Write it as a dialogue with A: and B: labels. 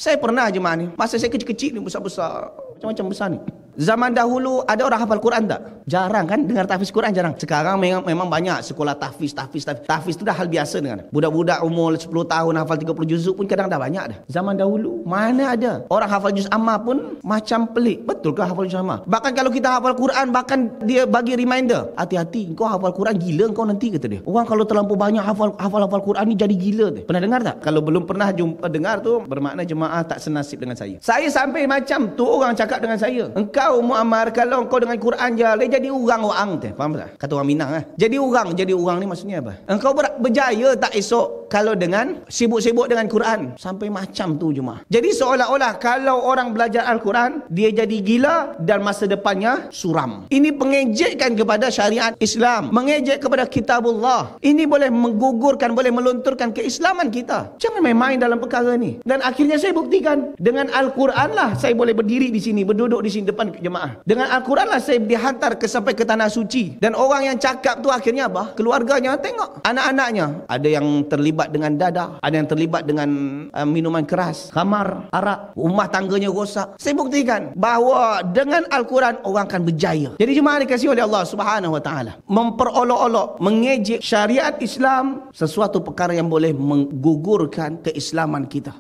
A: Saya pernah jemaah ni, masa saya kecil-kecil ni, besar-besar, macam-macam besar ni. Zaman dahulu ada orang hafal Quran tak? Jarang kan, dengar tahfiz Quran jarang. Sekarang memang banyak sekolah tahfiz. Tahfiz tu dah hal biasa dengan budak-budak umur 10 tahun hafal 30 juzuk pun kadang dah banyak dah. Zaman dahulu mana ada orang hafal juz amma pun macam pelik. Betul ke hafal juz amma? Bahkan kalau kita hafal Quran, bahkan dia bagi reminder, hati-hati kau hafal Quran, gila kau nanti, kata dia. Orang kalau terlampau banyak hafal Quran ni jadi gila tu. Pernah dengar tak? Kalau belum pernah dengar tu, bermakna jemaah tak senasib dengan saya. Saya sampai macam tu orang cakap dengan saya, engkau Muammar, kalau engkau dengan Quran je dia jadi orang teh. Faham tak? Kata orang Minang Jadi orang ni maksudnya apa? Engkau berjaya tak esok kalau dengan sibuk-sibuk dengan Quran? Sampai macam tu jemaah. Jadi seolah-olah kalau orang belajar Al-Quran dia jadi gila dan masa depannya suram. Ini pengejekkan kepada syariat Islam, mengejek kepada kitabullah. Ini boleh menggugurkan, boleh melunturkan keislaman kita. Jangan main-main dalam perkara ni. Dan akhirnya saya buktikan dengan Al-Quran lah saya boleh berdiri di sini, berduduk di sini depan jemaah. Dengan Al-Quran lah saya dihantar sampai ke tanah suci. Dan orang yang cakap tu akhirnya apa? Keluarganya tengok, anak-anaknya ada yang terlibat dengan dadah, ada yang terlibat dengan minuman keras, khamar, arak, rumah tangganya rosak. Saya buktikan bahawa dengan Al-Quran orang akan berjaya. Jadi jemaah dikasihi oleh Allah Subhanahu Wa Taala, memperolok-olok, mengejek syariat Islam sesuatu perkara yang boleh menggugurkan keislaman kita.